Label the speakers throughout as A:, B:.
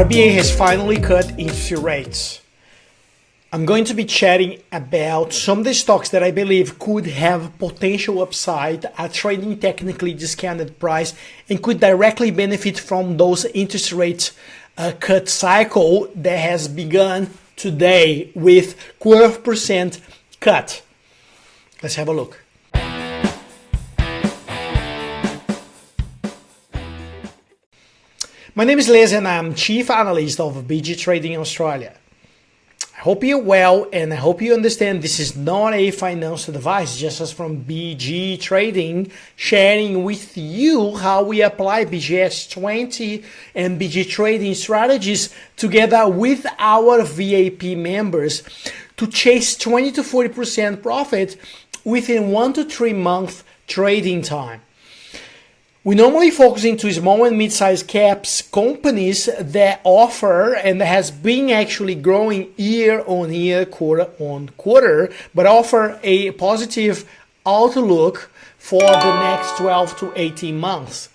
A: RBA has finally cut interest rates. I'm going to be chatting about some of the stocks that I believe could have potential upside at trading technically discounted price and could directly benefit from those interest rate cut cycle that has begun today with 12% cut. Let's have a look. My name is Les and I'm Chief Analyst of BG Trading Australia. I hope you're well and I hope you understand this is not a financial advice, just as from BG Trading, sharing with you how we apply BGS 20 and BG Trading strategies together with our VIP members to chase 20 to 40% profit within 1 to 3 month trading time. We normally focus into small and mid-sized caps companies that offer and has been actually growing year on year, quarter on quarter, but offer a positive outlook for the next 12 to 18 months.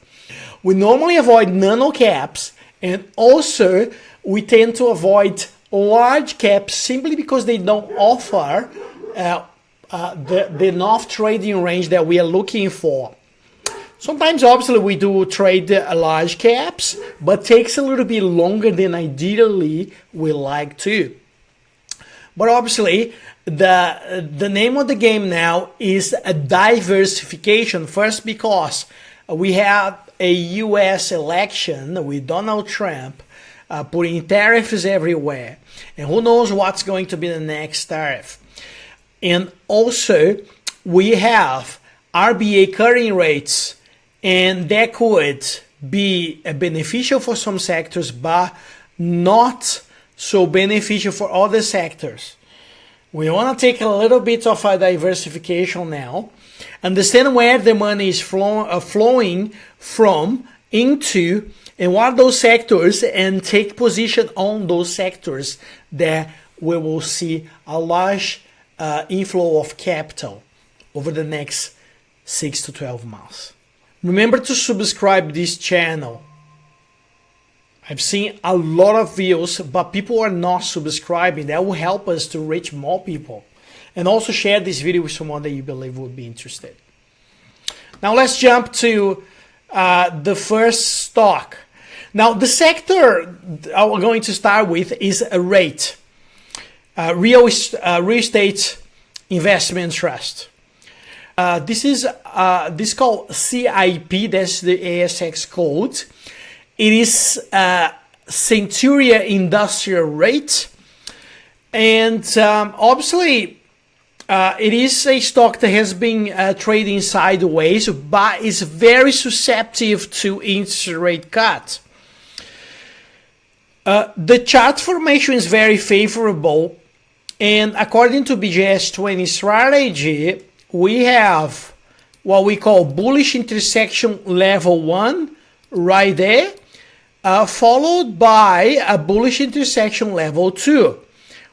A: We normally avoid nano caps, and also we tend to avoid large caps simply because they don't offer the enough trading range that we are looking for. Sometimes, obviously, we do trade large caps, but takes a little bit longer than ideally we like to. But obviously, the name of the game now is a diversification. First, because we have a U.S. election with Donald Trump putting tariffs everywhere, and who knows what's going to be the next tariff. And also, we have RBA cutting rates, and that could be beneficial for some sectors, but not so beneficial for other sectors. We want to take a little bit of a diversification now, understand where the money is flowing from into, and what those sectors, and take position on those sectors that we will see a large inflow of capital over the next 6 to 12 months. Remember to subscribe this channel. I've seen a lot of views, but people are not subscribing. That will help us to reach more people. And also share this video with someone that you believe would be interested. Now let's jump to the first stock. Now the sector I'm going to start with is a rate. Real estate investment trust. This is called CRYP, that's the ASX code. It is Centuria Industrial Rate, and obviously it is a stock that has been trading sideways, but is very susceptible to interest rate cut. The chart formation is very favorable, and according to BGS 20 strategy, we have what we call bullish intersection level 1 right there, followed by a bullish intersection level 2,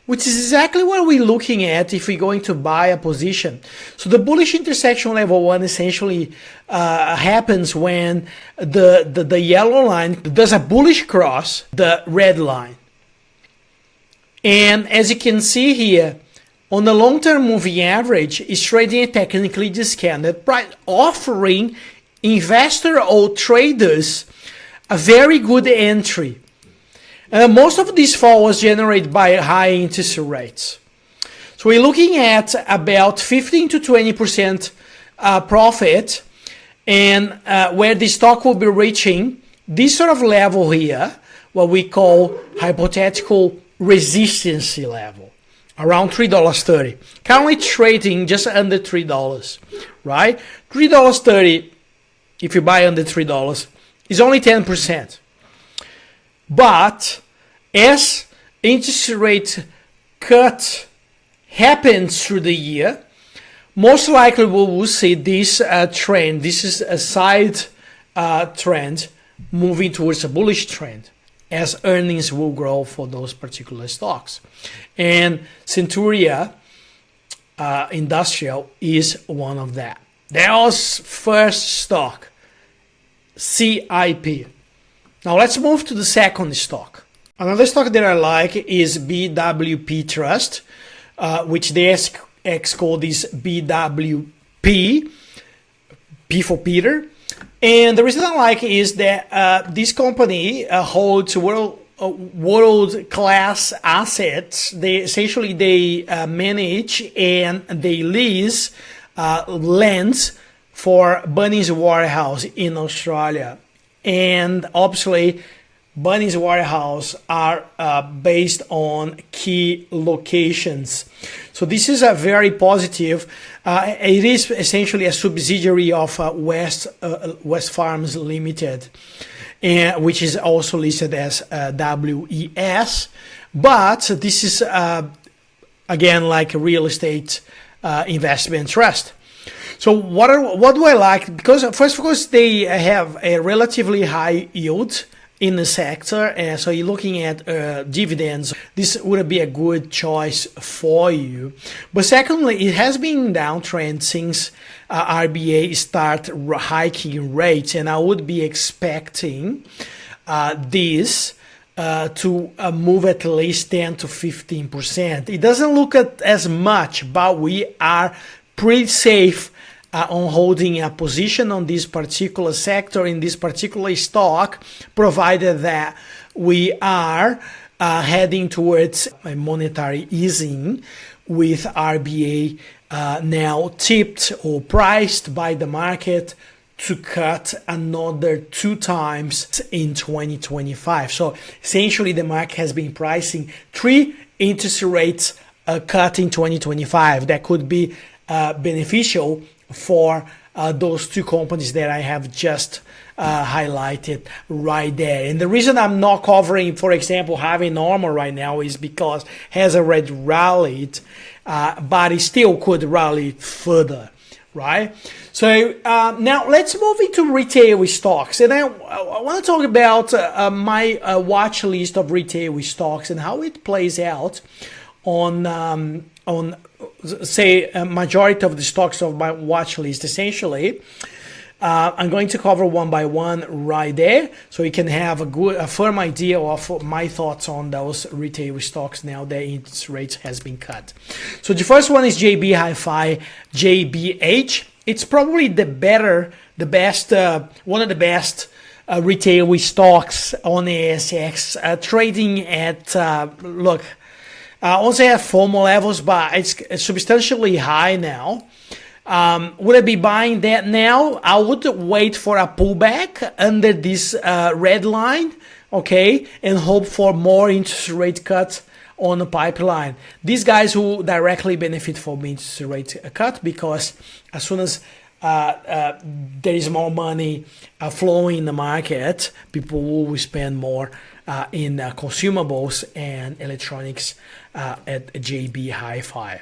A: which is exactly what we're looking at if we're going to buy a position. So the bullish intersection level 1 essentially happens when the yellow line does a bullish cross the red line. And as you can see here, on the long-term moving average, is trading at technically discounted price, offering investor or traders a very good entry. Most of this fall was generated by high interest rates. So we're looking at about 15 to 20% profit, and where the stock will be reaching this sort of level here, what we call hypothetical resistance level. Around $3.30. Currently trading just under $3, right? $3.30, if you buy under $3, is only 10%. But as interest rate cut happens through the year, most likely we will see this trend. This is a side trend moving towards a bullish trend, as earnings will grow for those particular stocks. And Centuria Industrial is one of that. That was first stock, CRYP. Now let's move to the second stock. Another stock that I like is BWP Trust, which the X code is BWP, P for Peter. And the reason I like is that this company holds world-class assets. They manage and they lease lands for Bunnings Warehouse in Australia. And obviously, Bunnings Warehouse are based on key locations. So this is a very positive. It is essentially a subsidiary of West Farms Limited, which is also listed as WES. But this is, again, like a real estate investment trust. So what do I like? Because first, of course, they have a relatively high yield in the sector, and so you're looking at dividends. This would be a good choice for you. But secondly, it has been downtrend since RBA start hiking rates, and I would be expecting this to move at least 10 to 15%. It doesn't look at as much, but we are pretty safe on holding a position on this particular sector in this particular stock, provided that we are heading towards a monetary easing with RBA now tipped or priced by the market to cut another 2 times in 2025. So essentially the market has been pricing 3 interest rates cut in 2025. That could be beneficial for those 2 companies that I have just highlighted right there. And the reason I'm not covering, for example, Harvey Norman right now is because it has already rallied, but it still could rally further, right? So now let's move into retail stocks. And I want to talk about my watch list of retail stocks and how it plays out on say a majority of the stocks of my watch list. Essentially, I'm going to cover one by one right there, so you can have a firm idea of my thoughts on those retail stocks now that interest rates has been cut. So the first one is JB Hi-Fi, JBH. It's probably one of the best retail stocks on the ASX, trading at I won't say at formal levels, but it's substantially high now. Would I be buying that now? I would wait for a pullback under this red line, okay, and hope for more interest rate cuts on the pipeline. These guys will directly benefit from interest rate cut, because as soon as there is more money flowing in the market, people will spend more in consumables and electronics at JB Hi-Fi.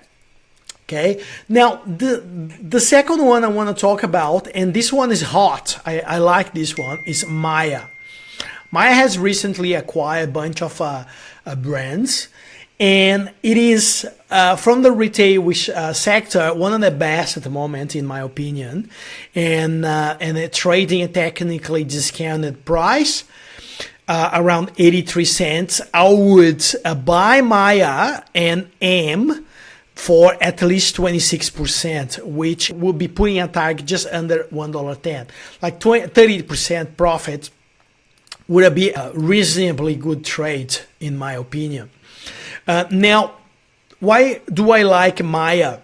A: Okay, now the second one I want to talk about, and this one is hot, I like this one, is Maya. Maya has recently acquired a bunch of brands, and it is from the retail sector one of the best at the moment, in my opinion, and trading a technically discounted price. Around 83 cents. I would buy Maya and aim for at least 26%, which would be putting a target just under $1.10. Like 30% profit would be a reasonably good trade, in my opinion. Now, why do I like Maya?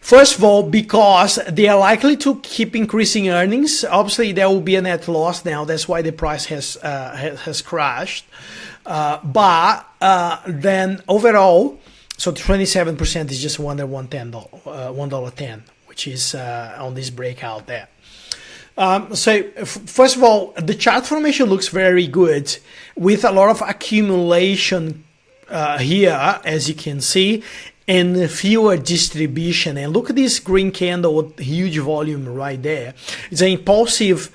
A: First of all, because they are likely to keep increasing earnings. Obviously, there will be a net loss now. That's why the price has crashed. But then overall, so 27% is just under $1.10, which is on this breakout there. So first of all, the chart formation looks very good, with a lot of accumulation here, as you can see, and fewer distribution. And look at this green candle with huge volume right there. It's an impulsive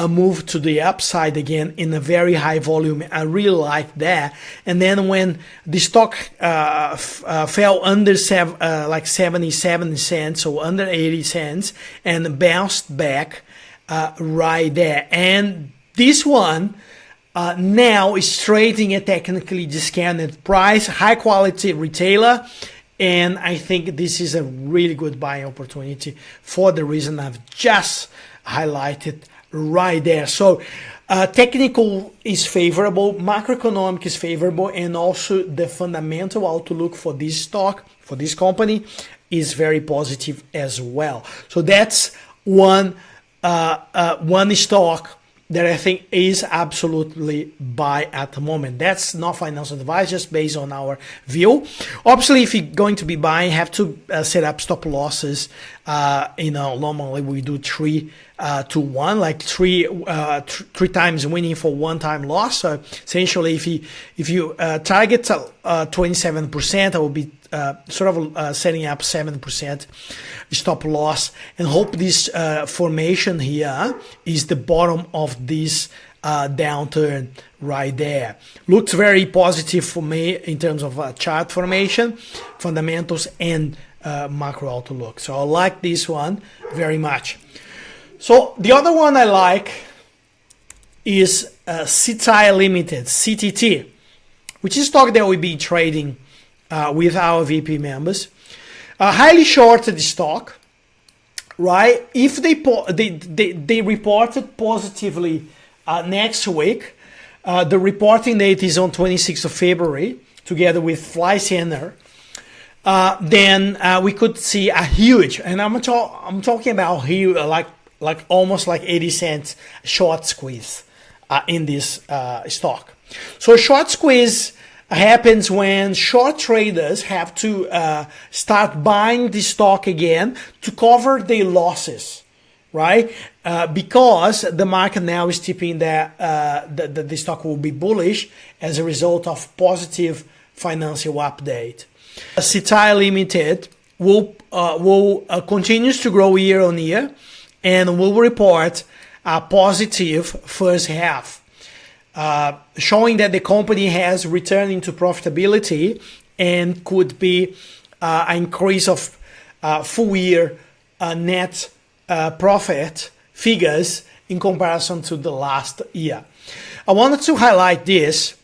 A: move to the upside again in a very high volume. I really like that. And then when the stock fell under like 77 cents or under 80 cents and bounced back right there. And this one now is trading at technically discounted price, high quality retailer, and I think this is a really good buying opportunity for the reason I've just highlighted right there. So technical is favorable, macroeconomic is favorable, and also the fundamental outlook for this stock, for this company, is very positive as well. So that's one stock that I think is absolutely buy at the moment. That's not financial advice, just based on our view. Obviously, if you're going to be buying, you have to set up stop losses. Normally we do 3 to 1, like three times winning for 1 time loss. So essentially, if you target 27%, I will be setting up 7% stop loss, and hope this formation here is the bottom of this downturn right there. Looks very positive for me in terms of chart formation, fundamentals, and macro outlook. So I like this one very much. So the other one I like is CRYP Limited, CTT, which is stock that we've been trading with our VP members. Highly shorted stock, right? If they reported positively next week, the reporting date is on 26th of February, together with Fly Center. Then we could see a huge, and I'm talking about huge, like almost like 80 cents short squeeze in this stock. So short squeeze happens when short traders have to start buying the stock again to cover their losses, right? Because the market now is tipping that the stock will be bullish as a result of positive financial update. CRYP Limited will continues to grow year on year and will report a positive first half, showing that the company has returned into profitability and could be an increase of full year net profit figures in comparison to the last year. I wanted to highlight this.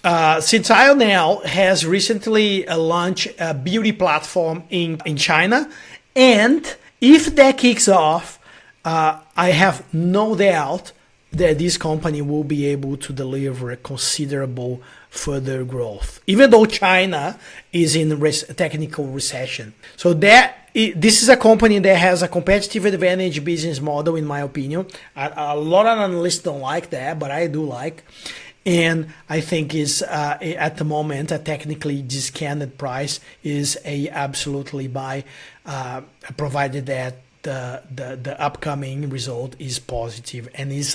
A: CRYP now has recently launched a beauty platform in China, and if that kicks off, I have no doubt that this company will be able to deliver a considerable further growth, even though China is in technical recession. So this is a company that has a competitive advantage business model, in my opinion. A lot of analysts don't like that, but I do like. And I think is at the moment a technically discounted price is a absolutely buy, provided that the upcoming result is positive and is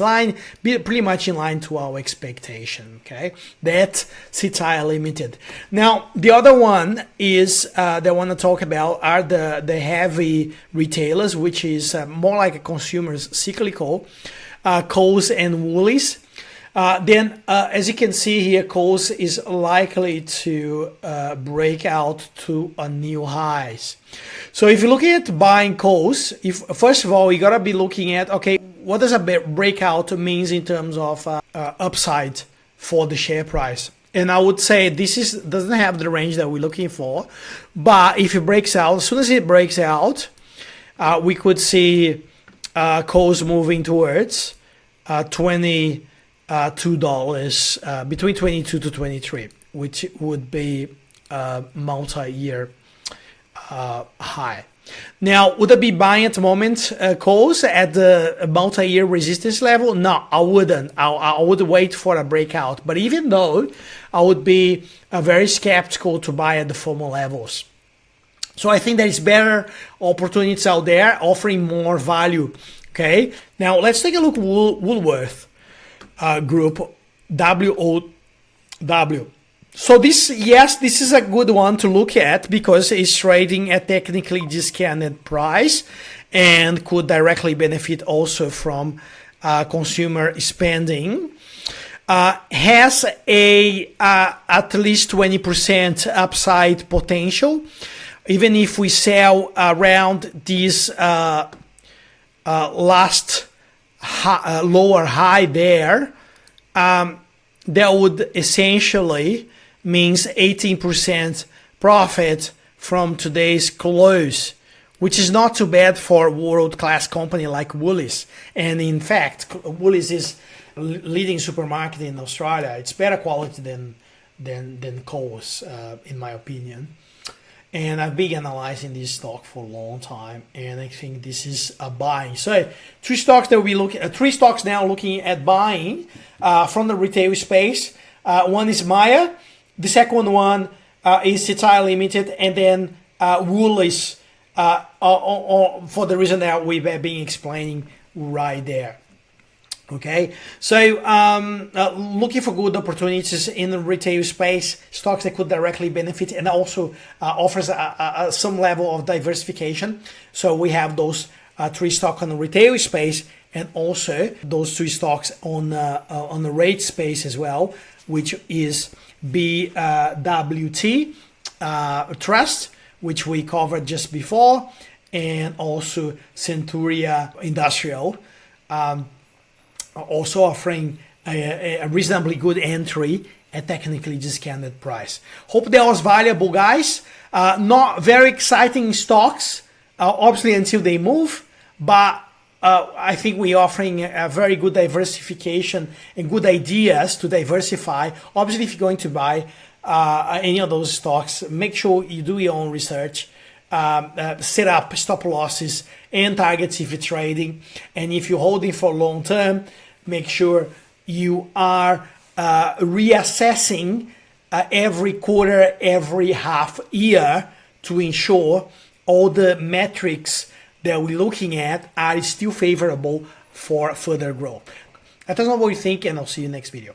A: pretty much in line to our expectation. Okay, that's CRYP Limited. Now the other one is that I want to talk about are the heavy retailers, which is more like a consumer's cyclical, Coles and Woolies. Then, as you can see here, Coles is likely to break out to a new highs. So if you're looking at buying Coles, first of all, you gotta be looking at, okay, what does a breakout means in terms of upside for the share price? And I would say this doesn't have the range that we're looking for, but if it breaks out, as soon as it breaks out, we could see Coles moving towards $22, between 22 to 23, which would be a multi-year high. Now, would I be buying at the moment Coles at the multi-year resistance level? No, I wouldn't. I would wait for a breakout. But even though, I would be very skeptical to buy at the former levels. So I think there is better opportunities out there offering more value. Okay. Now let's take a look at Woolworth Group, WOW. So this is a good one to look at because it's trading at technically discounted price and could directly benefit also from consumer spending. Has a at least 20% upside potential, even if we sell around this last lower high there. that would essentially means 18% profit from today's close, which is not too bad for a world-class company like Woolies. And in fact, Woolies is leading supermarket in Australia. It's better quality than Coles, in my opinion. And I've been analyzing this stock for a long time, and I think this is a buying. So three stocks now looking at buying from the retail space. One is Maya, the second one is Citai Limited, and then Woolies for the reason that we've been explaining right there. Okay, so looking for good opportunities in the retail space, stocks that could directly benefit, and also offers some level of diversification. So we have those three stocks on the retail space, and also those three stocks on the rate space as well, which is BWT Trust, which we covered just before, and also Centuria Industrial. Also offering a reasonably good entry at technically discounted price. Hope that was valuable, guys. Not very exciting stocks, obviously, until they move, but I think we're offering a very good diversification and good ideas to diversify. Obviously, if you're going to buy any of those stocks, make sure you do your own research. Set up stop losses and targets if you're trading, and if you're holding for long term, make sure you are reassessing every quarter, every half year to ensure all the metrics that we're looking at are still favorable for further growth. Let us know what you think, and I'll see you next video.